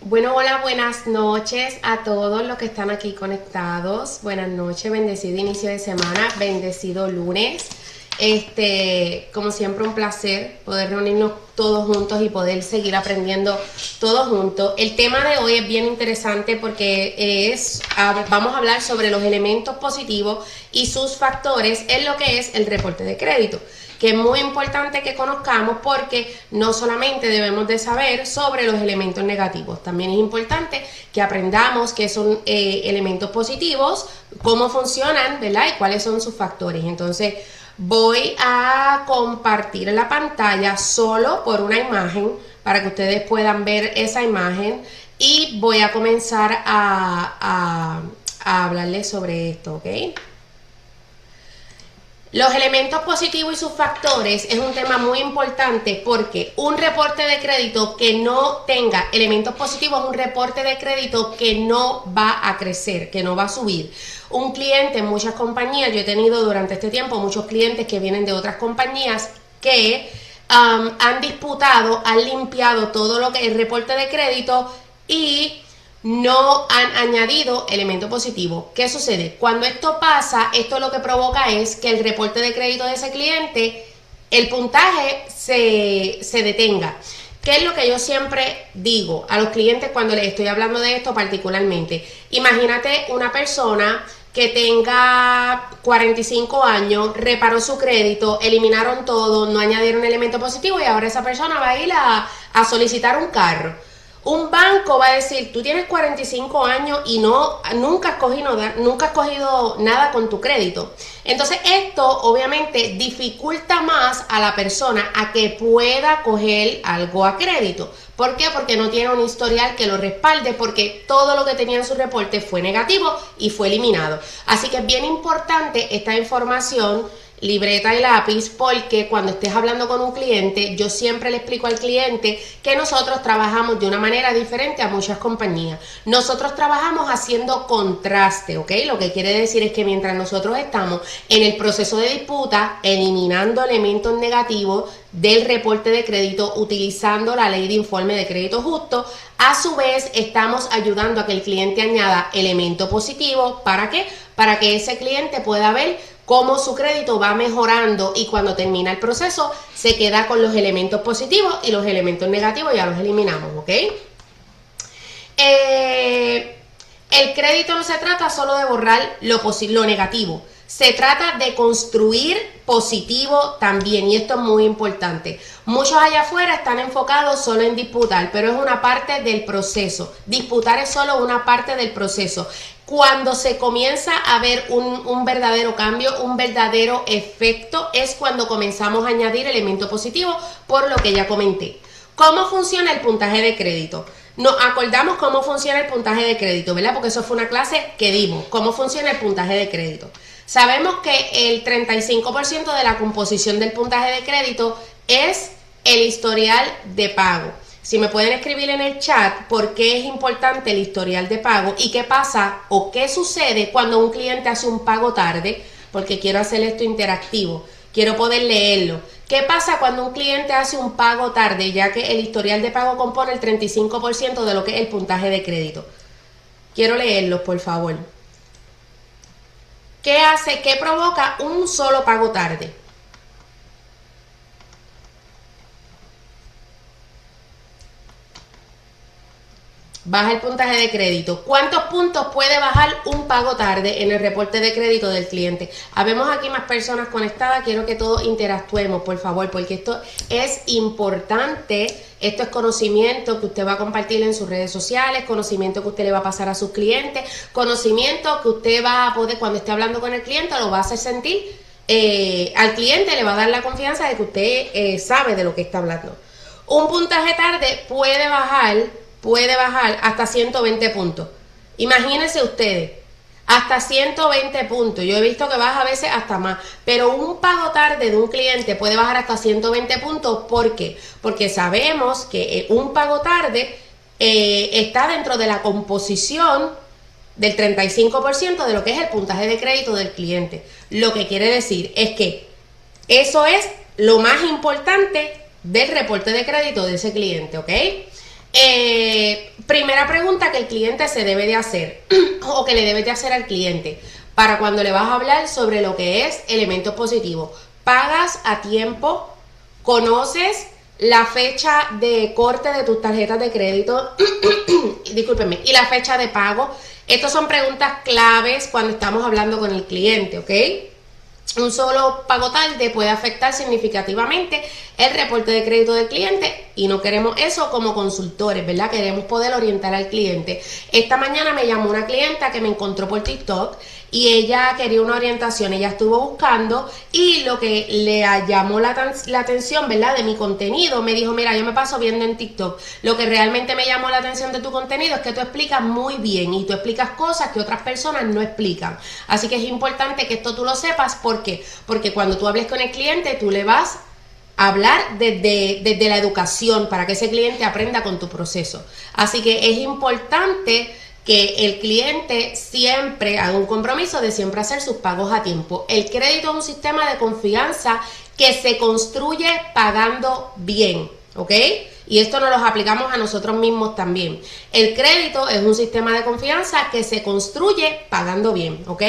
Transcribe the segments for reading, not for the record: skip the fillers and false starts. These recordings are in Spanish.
Bueno, hola, buenas noches a todos los que están aquí conectados. Buenas noches, bendecido inicio de semana, bendecido lunes. Como siempre, un placer poder reunirnos todos juntos y poder seguir aprendiendo todos juntos. El tema de hoy es bien interesante porque vamos a hablar sobre los elementos positivos y sus factores en lo que es el reporte de crédito, que es muy importante que conozcamos porque no solamente debemos de saber sobre los elementos negativos, también es importante que aprendamos qué son elementos positivos, cómo funcionan, ¿verdad? Y cuáles son sus factores. Entonces, voy a compartir la pantalla solo por una imagen para que ustedes puedan ver esa imagen y voy a comenzar a hablarles sobre esto, ¿ok? Los elementos positivos y sus factores es un tema muy importante porque un reporte de crédito que no tenga elementos positivos es un reporte de crédito que no va a crecer, que no va a subir. Un cliente en muchas compañías, yo he tenido durante este tiempo muchos clientes que vienen de otras compañías que han disputado, han limpiado todo lo que es el reporte de crédito y no han añadido elemento positivo. ¿Qué sucede? Cuando esto pasa, esto lo que provoca es que el reporte de crédito de ese cliente, el puntaje se detenga. ¿Qué es lo que yo siempre digo a los clientes cuando les estoy hablando de esto particularmente? Imagínate una persona que tenga 45 años, reparó su crédito, eliminaron todo, no añadieron elemento positivo y ahora esa persona va a ir a solicitar un carro. Un banco va a decir, tú tienes 45 años y nunca has cogido nada con tu crédito. Entonces esto obviamente dificulta más a la persona a que pueda coger algo a crédito. ¿Por qué? Porque no tiene un historial que lo respalde, porque todo lo que tenía en su reporte fue negativo y fue eliminado. Así que es bien importante esta información, libreta y lápiz, porque cuando estés hablando con un cliente, yo siempre le explico al cliente que nosotros trabajamos de una manera diferente a muchas compañías. Nosotros trabajamos haciendo contraste, ¿ok? Lo que quiere decir es que mientras nosotros estamos en el proceso de disputa, eliminando elementos negativos del reporte de crédito, utilizando la ley de informe de crédito justo, a su vez estamos ayudando a que el cliente añada elemento positivo. ¿Para qué? Para que ese cliente pueda ver cómo su crédito va mejorando y cuando termina el proceso se queda con los elementos positivos y los elementos negativos ya los eliminamos, ¿ok? El crédito no se trata solo de borrar lo negativo, se trata de construir positivo también, y esto es muy importante. Muchos allá afuera están enfocados solo en disputar, pero es una parte del proceso. Disputar es solo una parte del proceso. Cuando se comienza a ver un verdadero cambio, un verdadero efecto, es cuando comenzamos a añadir elementos positivos, por lo que ya comenté. ¿Cómo funciona el puntaje de crédito? Nos acordamos cómo funciona el puntaje de crédito, ¿verdad? Porque eso fue una clase que dimos, cómo funciona el puntaje de crédito. Sabemos que el 35% de la composición del puntaje de crédito es el historial de pago. Si me pueden escribir en el chat por qué es importante el historial de pago y qué pasa o qué sucede cuando un cliente hace un pago tarde, porque quiero hacer esto interactivo, quiero poder leerlo. ¿Qué pasa cuando un cliente hace un pago tarde, ya que el historial de pago compone el 35% de lo que es el puntaje de crédito? Quiero leerlo, por favor. ¿Qué provoca un solo pago tarde? Baja el puntaje de crédito. ¿Cuántos puntos puede bajar un pago tarde en el reporte de crédito del cliente? Habemos aquí más personas conectadas. Quiero que todos interactuemos, por favor, porque esto es importante. Esto es conocimiento que usted va a compartir en sus redes sociales, conocimiento que usted le va a pasar a sus clientes, conocimiento que usted va a poder, cuando esté hablando con el cliente, lo va a hacer sentir. Al cliente le va a dar la confianza de que usted sabe de lo que está hablando. Un puntaje tarde puede bajar hasta 120 puntos. Imagínense ustedes, hasta 120 puntos. Yo he visto que baja a veces hasta más, pero un pago tarde de un cliente puede bajar hasta 120 puntos. ¿Por qué? Porque sabemos que un pago tarde está dentro de la composición del 35% de lo que es el puntaje de crédito del cliente. Lo que quiere decir es que eso es lo más importante del reporte de crédito de ese cliente, ¿ok? Primera pregunta que el cliente se debe de hacer o que le debes de hacer al cliente para cuando le vas a hablar sobre lo que es elementos positivos. ¿Pagas a tiempo? ¿Conoces la fecha de corte de tus tarjetas de crédito? Discúlpenme. Y la fecha de pago. Estas son preguntas claves cuando estamos hablando con el cliente, ¿ok? Un solo pago tarde puede afectar significativamente el reporte de crédito del cliente y no queremos eso como consultores, ¿verdad? Queremos poder orientar al cliente. Esta mañana me llamó una clienta que me encontró por TikTok y ella quería una orientación, ella estuvo buscando y lo que le llamó la atención, ¿verdad? De mi contenido, me dijo, mira, yo me paso viendo en TikTok, lo que realmente me llamó la atención de tu contenido es que tú explicas muy bien y tú explicas cosas que otras personas no explican, así que es importante que esto tú lo sepas. ¿Por qué? Porque cuando tú hables con el cliente, tú le vas a hablar desde la educación para que ese cliente aprenda con tu proceso, así que es importante que el cliente siempre haga un compromiso de siempre hacer sus pagos a tiempo. El crédito es un sistema de confianza que se construye pagando bien, ¿ok? Y esto nos lo aplicamos a nosotros mismos también. El crédito es un sistema de confianza que se construye pagando bien, ¿ok?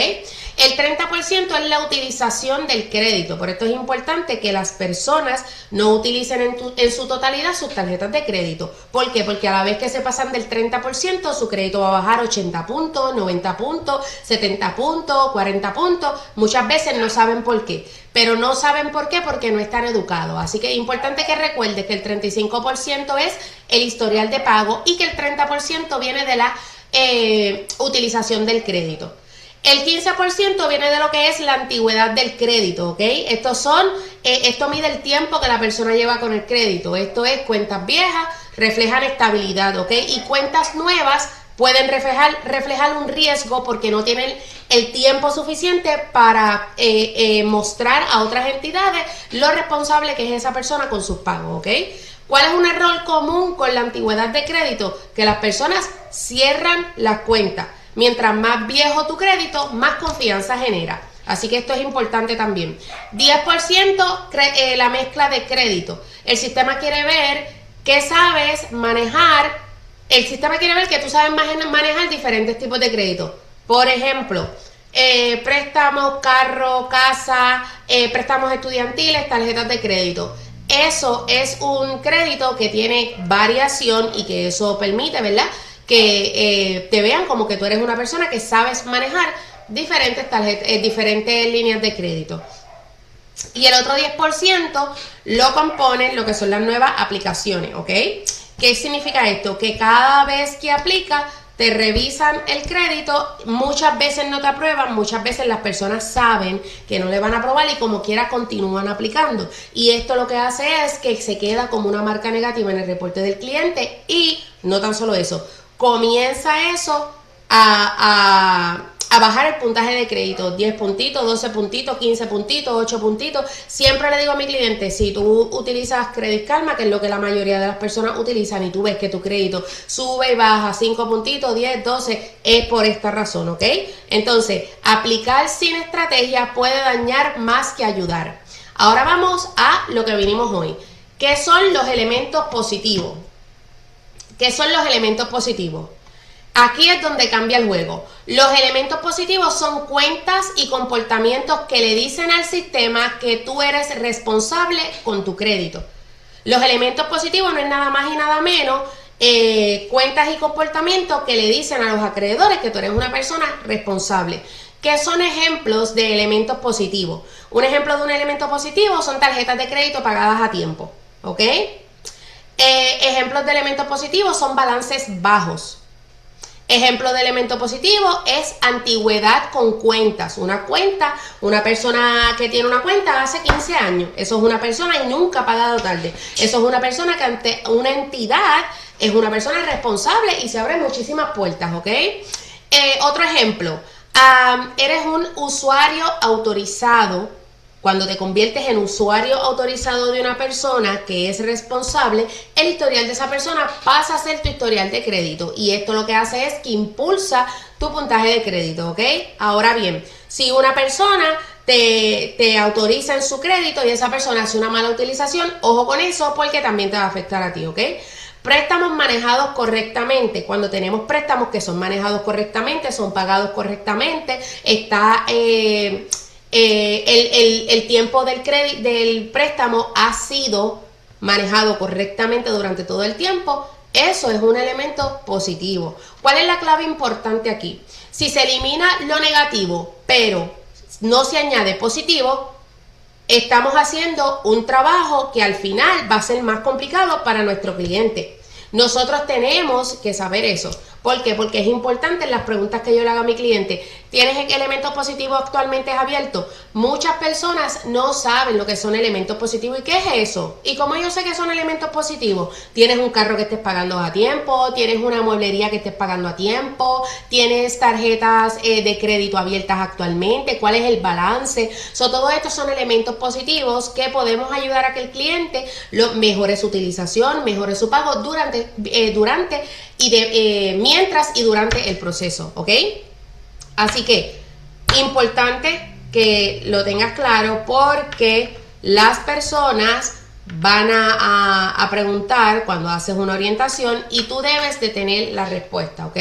El 30% es la utilización del crédito. Por esto es importante que las personas no utilicen en su totalidad sus tarjetas de crédito. ¿Por qué? Porque a la vez que se pasan del 30%, su crédito va a bajar 80 puntos, 90 puntos, 70 puntos, 40 puntos. Muchas veces no saben por qué. Pero no saben por qué porque no están educados. Así que es importante que recuerdes que el 35% es el historial de pago y que el 30% viene de la utilización del crédito. El 15% viene de lo que es la antigüedad del crédito, ¿ok? Esto mide el tiempo que la persona lleva con el crédito. Esto es cuentas viejas, reflejan estabilidad, ¿ok? Y cuentas nuevas pueden reflejar un riesgo porque no tienen el tiempo suficiente para mostrar a otras entidades lo responsable que es esa persona con sus pagos, ¿ok? ¿Cuál es un error común con la antigüedad de crédito? Que las personas cierran las cuentas. Mientras más viejo tu crédito, más confianza genera. Así que esto es importante también. 10% la mezcla de crédito. El sistema quiere ver que sabes manejar. El sistema quiere ver que tú sabes manejar diferentes tipos de crédito. Por ejemplo, préstamos, carro, casa, préstamos estudiantiles, tarjetas de crédito. Eso es un crédito que tiene variación y que eso permite, ¿verdad?, que te vean como que tú eres una persona que sabes manejar diferentes líneas de crédito. Y el otro 10% lo componen lo que son las nuevas aplicaciones, ¿ok? ¿Qué significa esto? Que cada vez que aplicas te revisan el crédito, muchas veces no te aprueban, muchas veces las personas saben que no le van a aprobar y como quiera continúan aplicando. Y esto lo que hace es que se queda como una marca negativa en el reporte del cliente y no tan solo eso, comienza eso a bajar el puntaje de crédito, 10 puntitos, 12 puntitos, 15 puntitos, 8 puntitos. Siempre le digo a mi cliente, si tú utilizas Credit Karma, que es lo que la mayoría de las personas utilizan, y tú ves que tu crédito sube y baja 5 puntitos, 10, 12, es por esta razón, ¿ok? Entonces, aplicar sin estrategia puede dañar más que ayudar. Ahora vamos a lo que vinimos hoy. ¿Qué son los elementos positivos? ¿Qué son los elementos positivos? Aquí es donde cambia el juego. Los elementos positivos son cuentas y comportamientos que le dicen al sistema que tú eres responsable con tu crédito. Los elementos positivos no es nada más y nada menos cuentas y comportamientos que le dicen a los acreedores que tú eres una persona responsable. ¿Qué son ejemplos de elementos positivos? Un ejemplo de un elemento positivo son tarjetas de crédito pagadas a tiempo, ¿ok? Ejemplos de elementos positivos son balances bajos. Ejemplo de elemento positivo es antigüedad con cuentas. Una persona que tiene una cuenta hace 15 años. Eso es una persona y nunca ha pagado tarde. Eso es una persona que ante una entidad es una persona responsable y se abren muchísimas puertas, ¿ok? Otro ejemplo, eres un usuario autorizado. Cuando te conviertes en usuario autorizado de una persona que es responsable, el historial de esa persona pasa a ser tu historial de crédito y esto lo que hace es que impulsa tu puntaje de crédito, ¿ok? Ahora bien, si una persona te autoriza en su crédito y esa persona hace una mala utilización, ojo con eso porque también te va a afectar a ti, ¿ok? Préstamos manejados correctamente. Cuando tenemos préstamos que son manejados correctamente, son pagados correctamente, está el tiempo del préstamo ha sido manejado correctamente durante todo el tiempo. Eso es un elemento positivo. ¿Cuál es la clave importante aquí? Si se elimina lo negativo, pero no se añade positivo, estamos haciendo un trabajo que al final va a ser más complicado para nuestro cliente. Nosotros tenemos que saber eso. ¿Por qué? Porque es importante en las preguntas que yo le hago a mi cliente. ¿Tienes elementos positivos actualmente abiertos? Muchas personas no saben lo que son elementos positivos. ¿Y qué es eso? ¿Y cómo yo sé que son elementos positivos? ¿Tienes un carro que estés pagando a tiempo? ¿Tienes una mueblería que estés pagando a tiempo? ¿Tienes tarjetas de crédito abiertas actualmente? ¿Cuál es el balance? Todos estos son elementos positivos que podemos ayudar a que el cliente mejore su utilización, mejore su pago mientras y durante el proceso, ¿ok? Así que, importante que lo tengas claro porque las personas van a preguntar cuando haces una orientación y tú debes de tener la respuesta, ¿ok?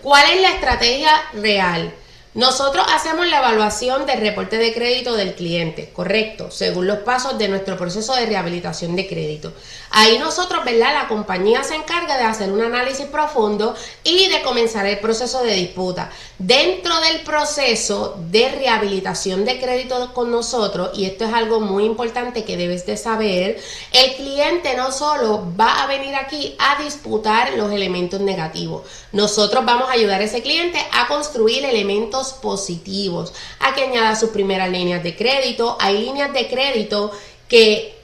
¿Cuál es la estrategia real? Nosotros hacemos la evaluación del reporte de crédito del cliente, correcto, según los pasos de nuestro proceso de rehabilitación de crédito. Ahí nosotros, ¿verdad? La compañía se encarga de hacer un análisis profundo y de comenzar el proceso de disputa. Dentro del proceso de rehabilitación de crédito con nosotros, y esto es algo muy importante que debes de saber, el cliente no solo va a venir aquí a disputar los elementos negativos. Nosotros vamos a ayudar a ese cliente a construir elementos positivos, a que añada sus primeras líneas de crédito. Hay líneas de crédito que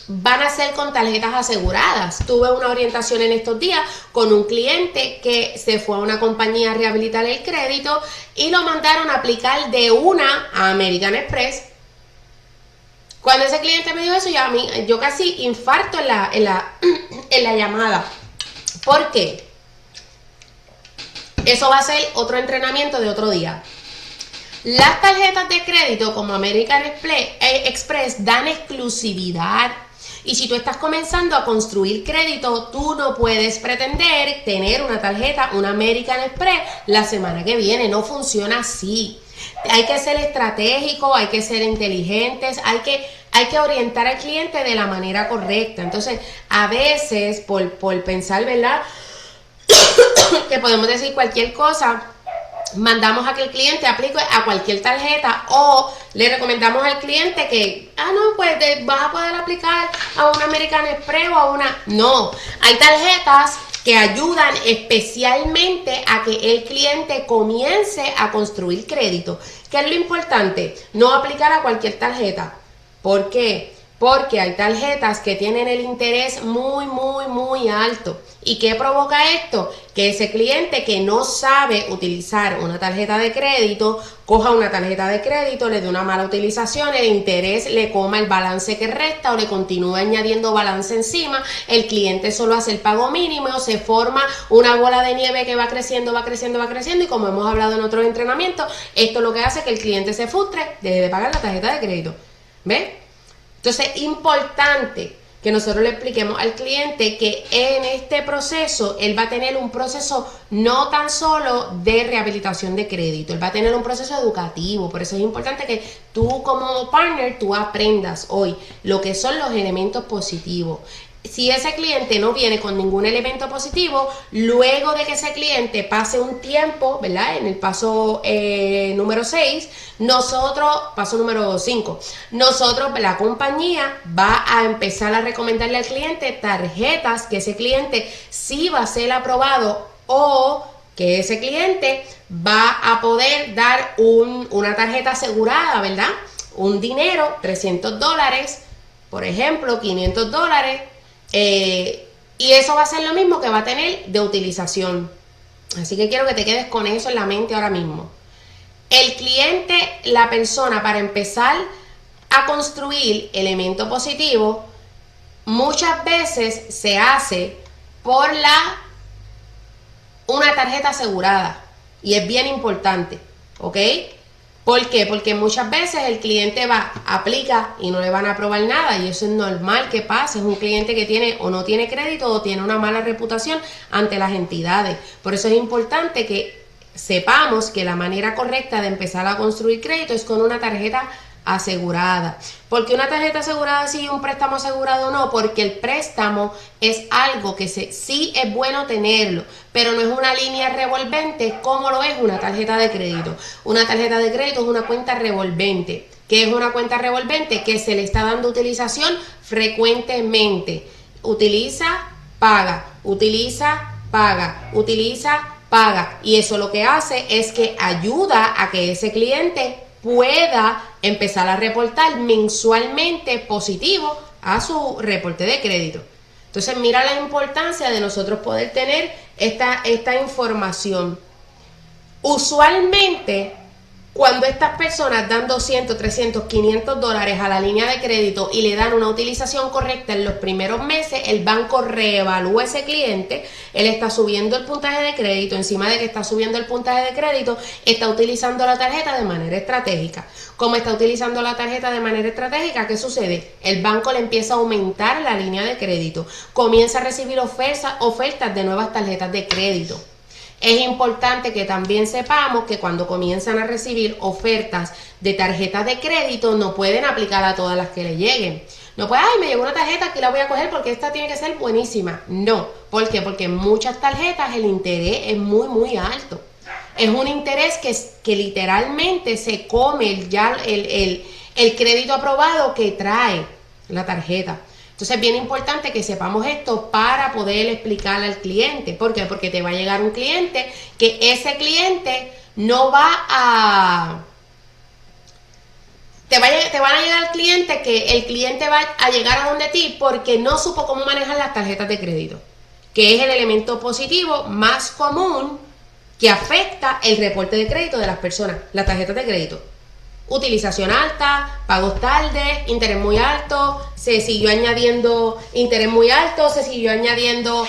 van a ser con tarjetas aseguradas. Tuve una orientación en estos días con un cliente que se fue a una compañía a rehabilitar el crédito y lo mandaron a aplicar de una a American Express. Cuando ese cliente me dijo eso, yo casi infarto en la llamada. ¿Por qué? Eso va a ser otro entrenamiento de otro día. Las tarjetas de crédito como American Express dan exclusividad. Y si tú estás comenzando a construir crédito, tú no puedes pretender tener una tarjeta, una American Express, la semana que viene. No funciona así. Hay que ser estratégico, hay que ser inteligentes, hay que orientar al cliente de la manera correcta. Entonces, a veces, por pensar, ¿verdad?, que podemos decir cualquier cosa, mandamos a que el cliente aplique a cualquier tarjeta o le recomendamos al cliente que, pues vas a poder aplicar a una American Express o a una... No, hay tarjetas que ayudan especialmente a que el cliente comience a construir crédito. ¿Qué es lo importante? No aplicar a cualquier tarjeta. ¿Por qué? Porque hay tarjetas que tienen el interés muy, muy, muy alto. ¿Y qué provoca esto? Que ese cliente que no sabe utilizar una tarjeta de crédito, coja una tarjeta de crédito, le dé una mala utilización, el interés le coma el balance que resta o le continúe añadiendo balance encima, el cliente solo hace el pago mínimo, se forma una bola de nieve que va creciendo, va creciendo, va creciendo, y como hemos hablado en otros entrenamientos, esto lo que hace es que el cliente se frustre, deje de pagar la tarjeta de crédito. ¿Ves? Entonces, importante que nosotros le expliquemos al cliente que en este proceso él va a tener un proceso no tan solo de rehabilitación de crédito, él va a tener un proceso educativo. Por eso es importante que tú como partner, tú aprendas hoy lo que son los elementos positivos. Si ese cliente no viene con ningún elemento positivo, luego de que ese cliente pase un tiempo, ¿verdad? En el paso número 6, paso número 5, la compañía va a empezar a recomendarle al cliente tarjetas que ese cliente sí va a ser aprobado o que ese cliente va a poder dar una tarjeta asegurada, ¿verdad? Un dinero, $300, por ejemplo, $500. Y eso va a ser lo mismo que va a tener de utilización. Así que quiero que te quedes con eso en la mente ahora mismo. El cliente, la persona, para empezar a construir elemento positivo, muchas veces se hace por una tarjeta asegurada. Y es bien importante, ¿ok? ¿Por qué? Porque muchas veces el cliente va, aplica y no le van a aprobar nada, y eso es normal que pase. Es un cliente que tiene o no tiene crédito o tiene una mala reputación ante las entidades. Por eso es importante que sepamos que la manera correcta de empezar a construir crédito es con una tarjeta asegurada. ¿Por qué una tarjeta asegurada sí y un préstamo asegurado no? Porque el préstamo es algo que sí es bueno tenerlo, pero no es una línea revolvente como lo es una tarjeta de crédito. Una tarjeta de crédito es una cuenta revolvente. ¿Qué es una cuenta revolvente? Que se le está dando utilización frecuentemente. Utiliza, paga, utiliza, paga, utiliza, paga. Y eso lo que hace es que ayuda a que ese cliente pueda empezar a reportar mensualmente positivo a su reporte de crédito. Entonces mira la importancia de nosotros poder tener esta información. Usualmente cuando estas personas dan 200, 300, 500 dólares a la línea de crédito y le dan una utilización correcta en los primeros meses, el banco reevalúa ese cliente. Él está subiendo el puntaje de crédito, encima de que está subiendo el puntaje de crédito, está utilizando la tarjeta de manera estratégica. Como está utilizando la tarjeta de manera estratégica, ¿qué sucede? El banco le empieza a aumentar la línea de crédito, comienza a recibir ofertas de nuevas tarjetas de crédito. Es importante que también sepamos que cuando comienzan a recibir ofertas de tarjetas de crédito no pueden aplicar a todas las que le lleguen. No puede, ay, me llegó una tarjeta, aquí la voy a coger porque esta tiene que ser buenísima. No, ¿por qué? Porque en muchas tarjetas el interés es muy alto. Es un interés que literalmente se come el crédito aprobado que trae la tarjeta. Entonces es bien importante que sepamos esto para poder explicarle al cliente. ¿Por qué? Porque te va a llegar un cliente que ese cliente no va a... Te van a llegar al cliente que el cliente va a llegar a donde ti porque no supo cómo manejar las tarjetas de crédito, que es el elemento positivo más común que afecta el reporte de crédito de las personas, las tarjetas de crédito. Utilización alta, pagos tardes, interés muy alto, se siguió añadiendo interés muy alto, se siguió añadiendo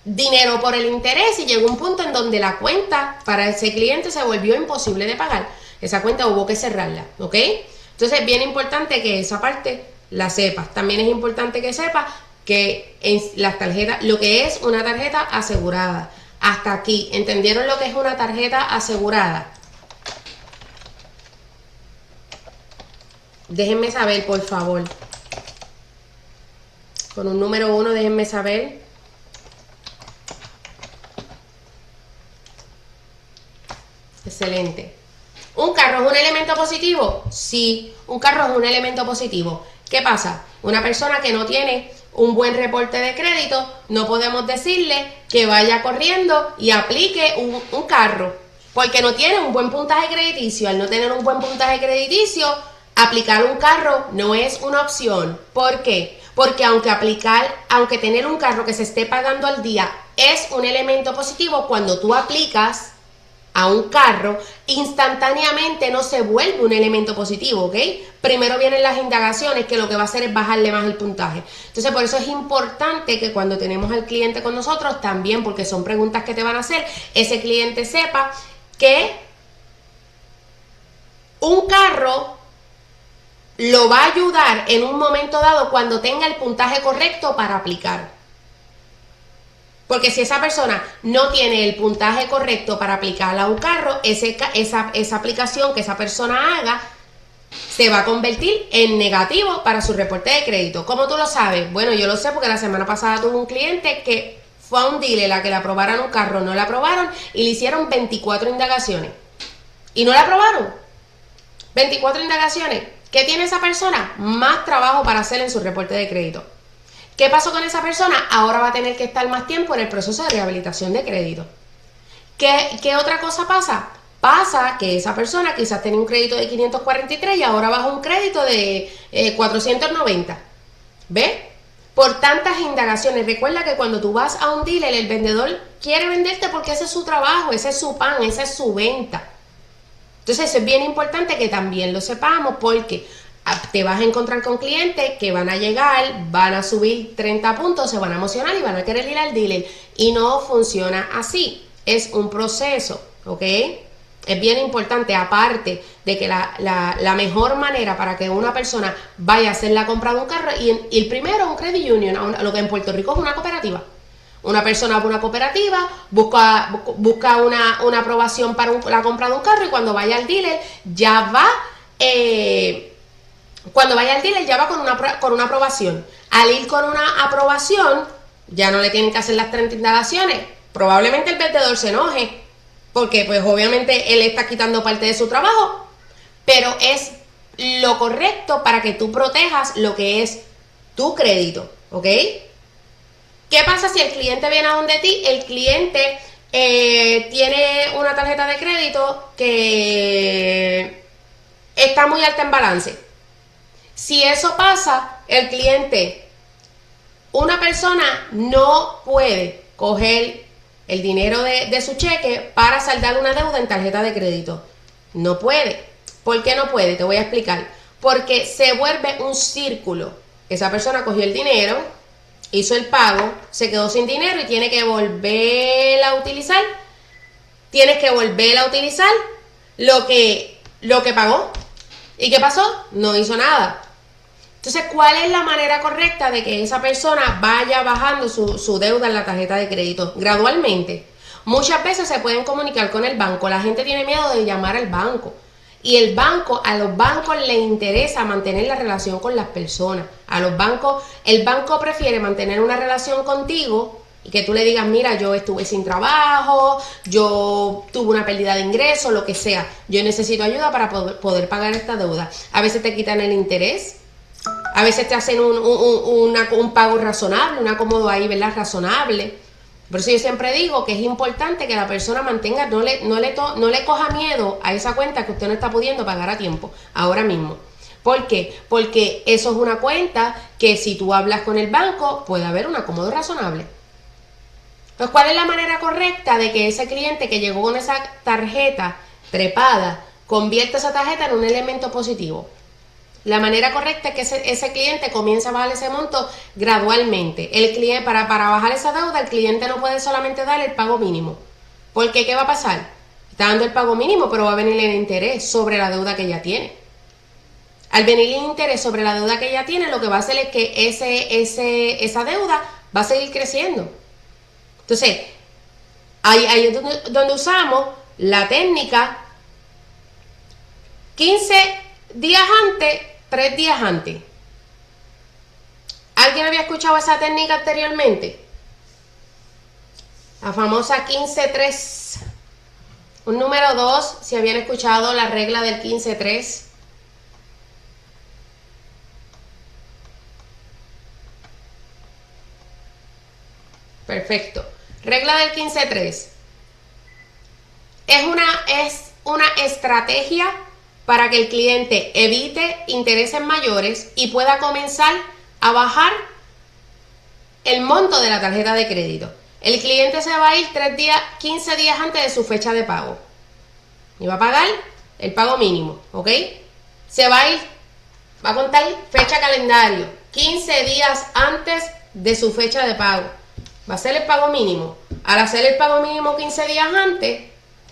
dinero por el interés y llegó un punto en donde la cuenta para ese cliente se volvió imposible de pagar. Esa cuenta hubo que cerrarla, ¿ok? Entonces es bien importante que esa parte la sepas. También es importante que sepas que en las tarjetas, lo que es una tarjeta asegurada. Hasta aquí, ¿entendieron lo que es una tarjeta asegurada? Déjenme saber, por favor. Con un número 1, déjenme saber. Excelente. ¿Un carro es un elemento positivo? Sí, un carro es un elemento positivo. ¿Qué pasa? Una persona que no tiene un buen reporte de crédito, no podemos decirle que vaya corriendo y aplique un carro, porque no tiene un buen puntaje crediticio. Al no tener un buen puntaje crediticio, aplicar un carro no es una opción. ¿Por qué? Porque aunque tener un carro que se esté pagando al día es un elemento positivo, cuando tú aplicas a un carro, instantáneamente no se vuelve un elemento positivo, ¿ok? Primero vienen las indagaciones, que lo que va a hacer es bajarle más el puntaje. Entonces, por eso es importante que cuando tenemos al cliente con nosotros, también, porque son preguntas que te van a hacer, ese cliente sepa que un carro lo va a ayudar en un momento dado cuando tenga el puntaje correcto para aplicar. Porque si esa persona no tiene el puntaje correcto para aplicar a un carro, esa aplicación que esa persona haga se va a convertir en negativo para su reporte de crédito. ¿Cómo tú lo sabes? Bueno, yo lo sé porque la semana pasada tuve un cliente que fue a un dealer a que le aprobaran un carro, no le aprobaron y le hicieron 24 indagaciones. ¿Y no le aprobaron? 24 indagaciones. ¿Qué tiene esa persona? Más trabajo para hacer en su reporte de crédito. ¿Qué pasó con esa persona? Ahora va a tener que estar más tiempo en el proceso de rehabilitación de crédito. ¿Qué otra cosa pasa? Pasa que esa persona quizás tenía un crédito de 543 y ahora baja un crédito de 490. ¿Ves? Por tantas indagaciones. Recuerda que cuando tú vas a un dealer, el vendedor quiere venderte porque ese es su trabajo, ese es su pan, esa es su venta. Entonces eso es bien importante que también lo sepamos, porque te vas a encontrar con clientes que van a llegar, van a subir 30 puntos, se van a emocionar y van a querer ir al dealer. Y no funciona así. Es un proceso, ¿ok? Es bien importante, aparte de que la mejor manera para que una persona vaya a hacer la compra de un carro, y el primero, un credit union, lo que en Puerto Rico es una cooperativa. Una persona va a una cooperativa, busca una aprobación para la compra de un carro, y cuando vaya al dealer ya va con una aprobación. Al ir con una aprobación, ya no le tienen que hacer las 30 indagaciones. Probablemente el vendedor se enoje, porque pues obviamente él está quitando parte de su trabajo, pero es lo correcto para que tú protejas lo que es tu crédito, ¿ok? ¿Qué pasa si el cliente viene a donde ti? El cliente tiene una tarjeta de crédito que está muy alta en balance. Si eso pasa, el cliente, una persona no puede coger el dinero de su cheque para saldar una deuda en tarjeta de crédito. No puede. ¿Por qué no puede? Te voy a explicar. Porque se vuelve un círculo. Esa persona cogió el dinero, hizo el pago, se quedó sin dinero y tiene que volver a utilizar. Tienes que volver a utilizar lo que pagó. ¿Y qué pasó? No hizo nada. Entonces, ¿cuál es la manera correcta de que esa persona vaya bajando su deuda en la tarjeta de crédito? Gradualmente. Muchas veces se pueden comunicar con el banco. La gente tiene miedo de llamar al banco. Y a los bancos les interesa mantener la relación con las personas. El banco prefiere mantener una relación contigo y que tú le digas, mira, yo estuve sin trabajo, yo tuve una pérdida de ingresos, lo que sea. Yo necesito ayuda para poder pagar esta deuda. A veces te quitan el interés. A veces te hacen un pago razonable, un acomodo ahí, ¿verdad? Razonable. Por eso yo siempre digo que es importante que la persona mantenga, no le coja miedo a esa cuenta que usted no está pudiendo pagar a tiempo, ahora mismo. ¿Por qué? Porque eso es una cuenta que si tú hablas con el banco, puede haber un acomodo razonable. Entonces, ¿cuál es la manera correcta de que ese cliente que llegó con esa tarjeta trepada, convierta esa tarjeta en un elemento positivo? La manera correcta es que ese cliente comience a bajar ese monto gradualmente. El cliente, para bajar esa deuda, el cliente no puede solamente dar el pago mínimo. Porque, ¿qué va a pasar? Está dando el pago mínimo, pero va a venir el interés sobre la deuda que ya tiene. Al venir el interés sobre la deuda que ya tiene, lo que va a hacer es que esa deuda va a seguir creciendo. Entonces, ahí es donde usamos la técnica 15 días antes, 3 días antes. ¿Alguien había escuchado esa técnica anteriormente? La famosa 15-3. Un número 2, si habían escuchado la regla del 15-3. Perfecto. Regla del 15-3. Es una estrategia para que el cliente evite intereses mayores y pueda comenzar a bajar el monto de la tarjeta de crédito. El cliente se va a ir 15 días antes de su fecha de pago. Y va a pagar el pago mínimo, ¿ok? Se va a ir, va a contar fecha calendario, 15 días antes de su fecha de pago. Va a hacer el pago mínimo. Al hacer el pago mínimo 15 días antes,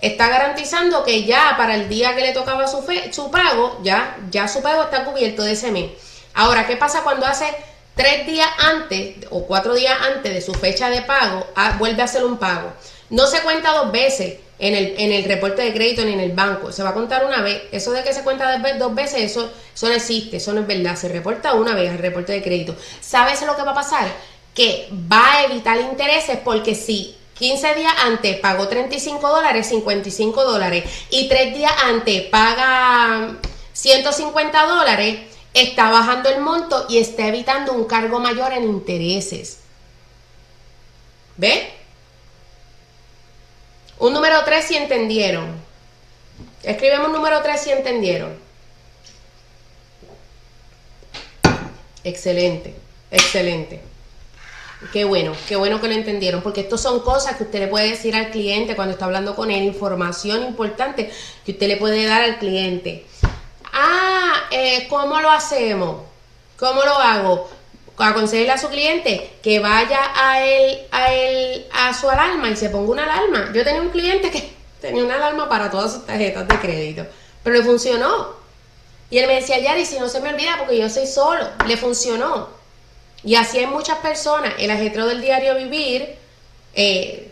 está garantizando que ya para el día que le tocaba su pago, ya su pago está cubierto de ese mes. Ahora, ¿qué pasa cuando hace 3 días antes o 4 días antes de su fecha de pago, vuelve a hacer un pago? No se cuenta 2 veces en el reporte de crédito ni en el banco. Se va a contar una vez. Eso de que se cuenta 2 veces, eso no existe, eso no es verdad. Se reporta una vez el reporte de crédito. ¿Sabes lo que va a pasar? Que va a evitar intereses, porque si 15 días antes pagó $35, $55, y 3 días antes paga $150, está bajando el monto y está evitando un cargo mayor en intereses. ¿Ve? Un número 3 si entendieron. Escribimos número 3 si entendieron. Excelente, excelente. Qué bueno que lo entendieron, porque estos son cosas que usted le puede decir al cliente cuando está hablando con él, información importante que usted le puede dar al cliente. ¿Cómo lo hacemos? ¿Cómo lo hago? Aconsejele a su cliente que vaya a su alarma y se ponga una alarma. Yo tenía un cliente que tenía una alarma para todas sus tarjetas de crédito. Pero le funcionó. Y él me decía, Yari, si no se me olvida porque yo soy solo. Le funcionó. Y así hay muchas personas. El ajetreo del diario vivir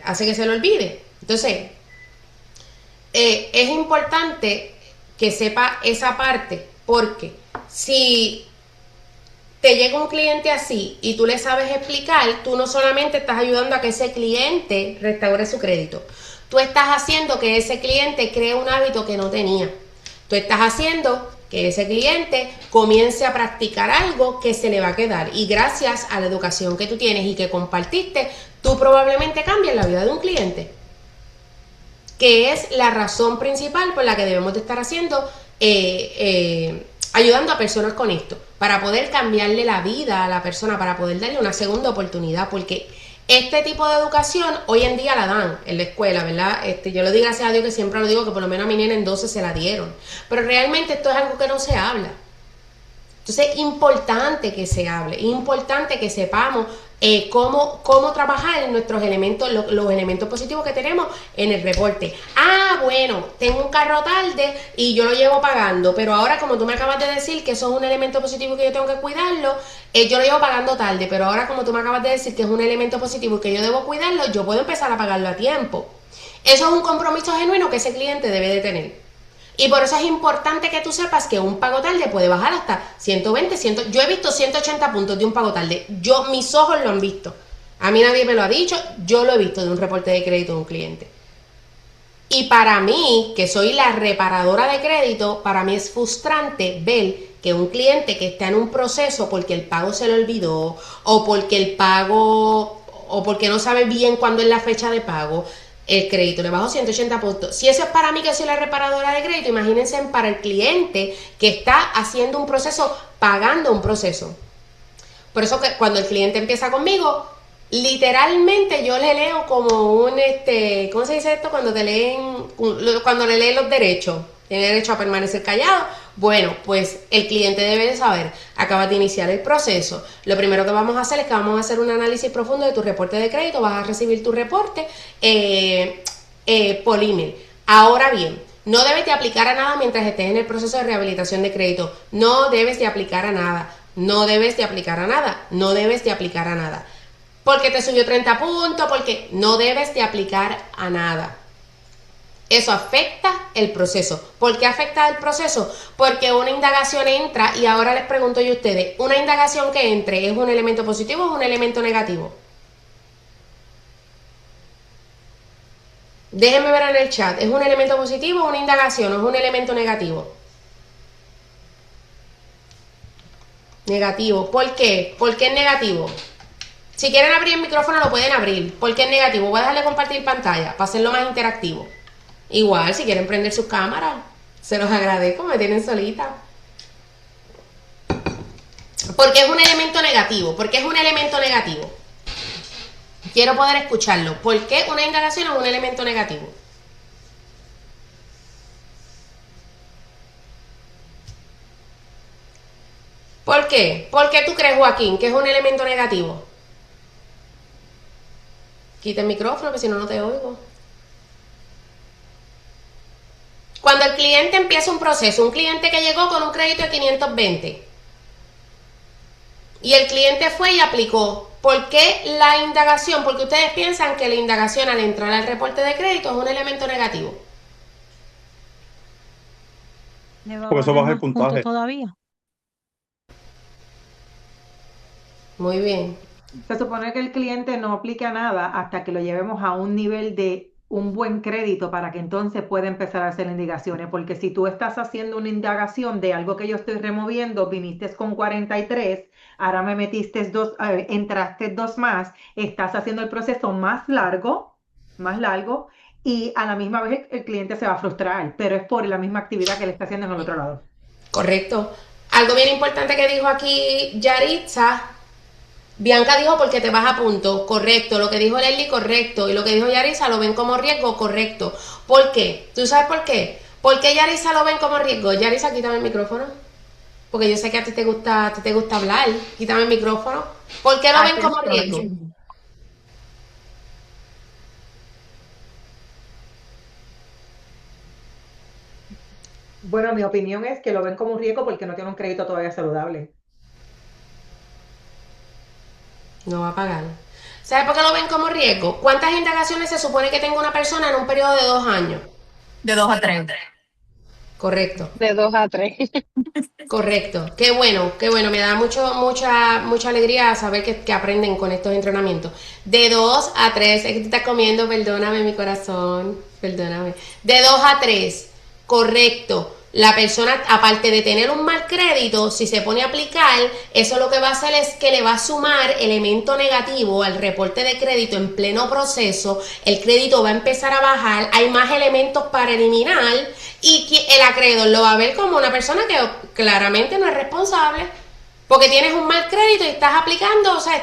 hace que se lo olvide. Entonces, es importante que sepa esa parte, porque si te llega un cliente así y tú le sabes explicar, tú no solamente estás ayudando a que ese cliente restaure su crédito, tú estás haciendo que ese cliente cree un hábito que no tenía. Tú estás haciendo que ese cliente comience a practicar algo que se le va a quedar. Y gracias a la educación que tú tienes y que compartiste, tú probablemente cambies la vida de un cliente, que es la razón principal por la que debemos de estar haciendo, ayudando a personas con esto, para poder cambiarle la vida a la persona, para poder darle una segunda oportunidad, porque este tipo de educación hoy en día la dan en la escuela, ¿verdad? Yo le doy gracias a Dios que siempre lo digo, que por lo menos a mi nena en 12 se la dieron, pero realmente esto es algo que no se habla. Entonces es importante que se hable, es importante que sepamos cómo trabajar en nuestros elementos, los elementos positivos que tenemos en el reporte. Ah, bueno, tengo un carro tarde y yo lo llevo pagando, pero ahora como tú me acabas de decir que eso es un elemento positivo que yo tengo que cuidarlo, yo lo llevo pagando tarde, pero ahora como tú me acabas de decir que es un elemento positivo y que yo debo cuidarlo, yo puedo empezar a pagarlo a tiempo. Eso es un compromiso genuino que ese cliente debe de tener. Y por eso es importante que tú sepas que un pago tarde puede bajar hasta 120, 100. Yo he visto 180 puntos de un pago tarde. Mis ojos lo han visto. A mí nadie me lo ha dicho. Yo lo he visto de un reporte de crédito de un cliente. Y para mí, que soy la reparadora de crédito, para mí es frustrante ver que un cliente que está en un proceso porque el pago se le olvidó, o porque el pago, o porque no sabe bien cuándo es la fecha de pago, el crédito le bajó 180 puntos. Si eso es para mí, que soy la reparadora de crédito, imagínense para el cliente que está haciendo un proceso, pagando un proceso. Por eso que cuando el cliente empieza conmigo, literalmente yo le leo como ¿cómo se dice esto? Cuando le leen los derechos. Tiene derecho a permanecer callado. Bueno, pues el cliente debe de saber, acabas de iniciar el proceso. Lo primero que vamos a hacer es que vamos a hacer un análisis profundo de tu reporte de crédito. Vas a recibir tu reporte por email. Ahora bien, no debes de aplicar a nada mientras estés en el proceso de rehabilitación de crédito. No debes de aplicar a nada. No debes de aplicar a nada. No debes de aplicar a nada. Porque te subió 30 puntos, porque no debes de aplicar a nada. Eso afecta el proceso. ¿Por qué afecta el proceso? Porque una indagación entra, y ahora les pregunto yo a ustedes, ¿una indagación que entre es un elemento positivo o es un elemento negativo? Déjenme ver en el chat, ¿es un elemento positivo o una indagación o es un elemento negativo? Negativo. ¿Por qué? ¿Por qué es negativo? Si quieren abrir el micrófono lo pueden abrir. ¿Por qué es negativo? Voy a dejarle compartir pantalla para hacerlo más interactivo. Igual, si quieren prender sus cámaras, se los agradezco, me tienen solita. Porque es un elemento negativo. ¿Por qué es un elemento negativo? Quiero poder escucharlo. ¿Por qué una indagación es un elemento negativo? ¿Por qué? ¿Por qué tú crees, Joaquín, que es un elemento negativo? Quita el micrófono, que si no, no te oigo. Cuando el cliente empieza un proceso, un cliente que llegó con un crédito de 520 y el cliente fue y aplicó, ¿por qué la indagación? Porque ustedes piensan que la indagación al entrar al reporte de crédito es un elemento negativo. Porque eso baja el puntaje. Todavía. Muy bien. Se supone que el cliente no aplica nada hasta que lo llevemos a un nivel de un buen crédito para que entonces pueda empezar a hacer indagaciones, porque si tú estás haciendo una indagación de algo que yo estoy removiendo, viniste con 43, ahora me metiste entraste dos más, estás haciendo el proceso más largo, y a la misma vez el cliente se va a frustrar, pero es por la misma actividad que le está haciendo en el otro lado. Correcto. Algo bien importante que dijo aquí Yaritza. Bianca dijo porque te vas a punto, correcto. Lo que dijo Leslie, correcto. Y lo que dijo Yaritza lo ven como riesgo, correcto. ¿Por qué? ¿Tú sabes por qué? ¿Por qué Yaritza lo ven como riesgo? Yaritza, quítame el micrófono. Porque yo sé que a ti te gusta hablar. Quítame el micrófono. ¿Por qué lo ven como riesgo? Bueno, mi opinión es que lo ven como un riesgo porque no tiene un crédito todavía saludable. No va a pagar. ¿Sabes por qué lo ven como riesgo? ¿Cuántas indagaciones se supone que tenga una persona en un periodo de 2 años? De 2 a 3. Correcto. De 2 a 3. Correcto, qué bueno, me da mucha alegría saber que aprenden con estos entrenamientos. De 2 a 3, es que te estás comiendo, perdóname mi corazón, perdóname. De 2 a 3, correcto. La persona, aparte de tener un mal crédito, si se pone a aplicar, eso lo que va a hacer es que le va a sumar elemento negativo al reporte de crédito en pleno proceso, el crédito va a empezar a bajar, hay más elementos para eliminar y el acreedor lo va a ver como una persona que claramente no es responsable porque tienes un mal crédito y estás aplicando, o sea,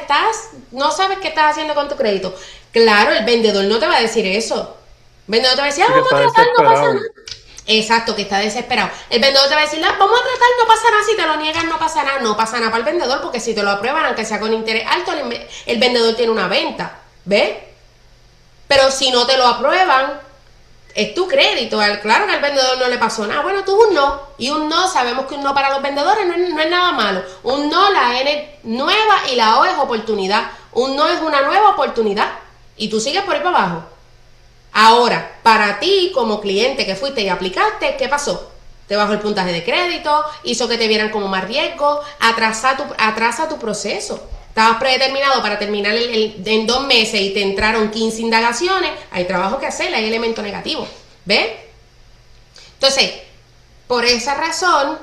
no sabes qué estás haciendo con tu crédito. Claro, el vendedor no te va a decir eso. El vendedor te va a decir, Sí, que vamos a está tratar, no pasa desesperado. nada. Exacto, que está desesperado. El vendedor te va a decir, vamos a tratar, no pasa nada, si te lo niegan, no pasa nada. No pasa nada para el vendedor, porque si te lo aprueban, aunque sea con interés alto, el vendedor tiene una venta, ¿ves? Pero si no te lo aprueban, es tu crédito. Claro que al vendedor no le pasó nada. Bueno, tuvo un no. Y un no, sabemos que un no para los vendedores no es nada malo. Un no, la N es nueva y la O es oportunidad. Un no es una nueva oportunidad. Y tú sigues por ahí para abajo. Ahora, para ti como cliente que fuiste y aplicaste, ¿qué pasó? Te bajó el puntaje de crédito, hizo que te vieran como más riesgo, atrasa tu proceso. Estabas predeterminado para terminar en 2 meses y te entraron 15 indagaciones, hay trabajo que hacer, hay elementos negativos. ¿Ves? Entonces, por esa razón,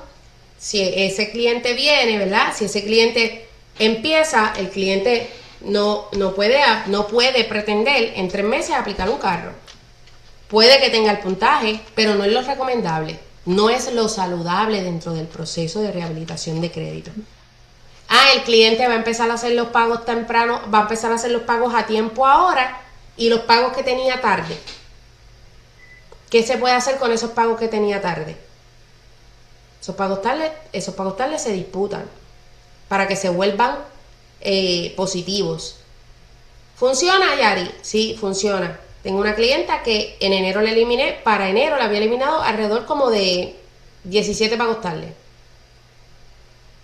si ese cliente viene, ¿verdad? Si ese cliente empieza, el cliente no puede pretender en 3 meses aplicar un carro. Puede que tenga el puntaje, pero no es lo recomendable. No es lo saludable dentro del proceso de rehabilitación de crédito. El cliente va a empezar a hacer los pagos temprano, va a empezar a hacer los pagos a tiempo ahora y los pagos que tenía tarde. ¿Qué se puede hacer con esos pagos que tenía tarde? Esos pagos tardes se disputan para que se vuelvan positivos. ¿Funciona, Yari? Sí, funciona. Tengo una clienta que en enero le eliminé, para enero le había eliminado alrededor como de 17 pagos tardes.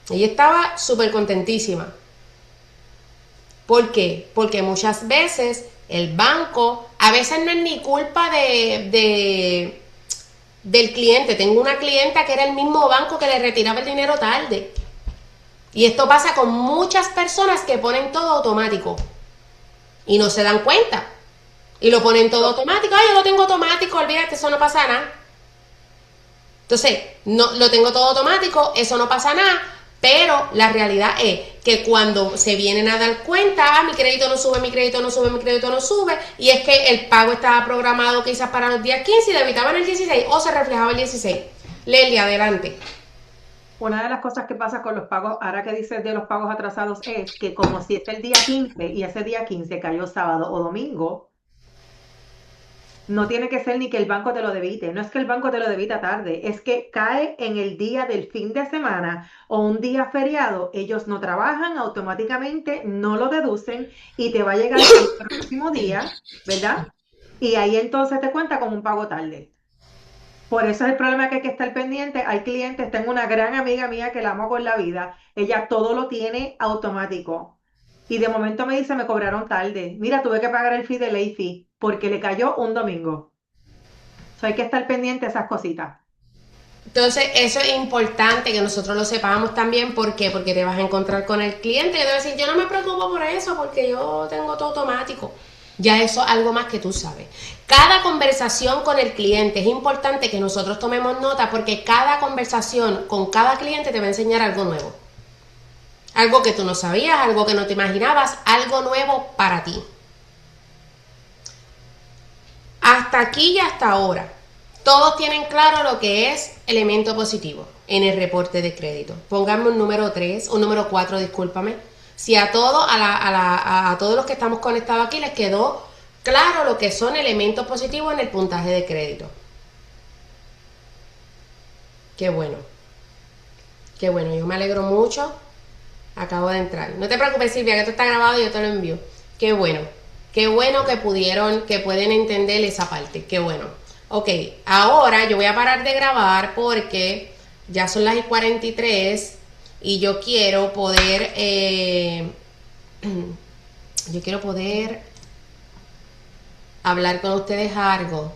Ella estaba súper contentísima. ¿Por qué? Porque muchas veces el banco, a veces no es ni culpa del cliente. Tengo una clienta que era el mismo banco que le retiraba el dinero tarde. Y esto pasa con muchas personas que ponen todo automático y no se dan cuenta. Y lo ponen todo automático. Yo lo tengo automático, olvídate, eso no pasa nada. Entonces, no, lo tengo todo automático, eso no pasa nada. Pero la realidad es que cuando se vienen a dar cuenta, mi crédito no sube, mi crédito no sube, mi crédito no sube, y es que el pago estaba programado quizás para los días 15 y debitaban el 16 o se reflejaba el 16. Leli, adelante. Una de las cosas que pasa con los pagos, ahora que dices de los pagos atrasados, es que como si es el día 15 y ese día 15 cayó sábado o domingo, no tiene que ser ni que el banco te lo debite, no es que el banco te lo debita tarde, es que cae en el día del fin de semana o un día feriado, ellos no trabajan, automáticamente no lo deducen y te va a llegar el próximo día, ¿verdad? Y ahí entonces te cuenta como un pago tarde. Por eso es el problema que hay que estar pendiente. Hay clientes, tengo una gran amiga mía que la amo con la vida, ella todo lo tiene automático. Y de momento me dice, me cobraron tarde. Mira, tuve que pagar el fee de late fee porque le cayó un domingo. So, hay que estar pendiente de esas cositas. Entonces, eso es importante que nosotros lo sepamos también. ¿Por qué? Porque te vas a encontrar con el cliente y te va a decir, yo no me preocupo por eso porque yo tengo todo automático. Ya eso es algo más que tú sabes. Cada conversación con el cliente es importante que nosotros tomemos nota porque cada conversación con cada cliente te va a enseñar algo nuevo. Algo que tú no sabías, algo que no te imaginabas, algo nuevo para ti. Hasta aquí y hasta ahora, todos tienen claro lo que es elemento positivo en el reporte de crédito. Pónganme un número 3, un número 4, discúlpame. Si a todos, a todos los que estamos conectados aquí les quedó claro lo que son elementos positivos en el puntaje de crédito. Qué bueno. Qué bueno, yo me alegro mucho. Acabo de entrar. No te preocupes, Silvia, que esto está grabado y yo te lo envío. Qué bueno. Qué bueno que pueden entender esa parte. Qué bueno. Ok, ahora yo voy a parar de grabar porque ya son las 43 y yo quiero poder, hablar con ustedes algo.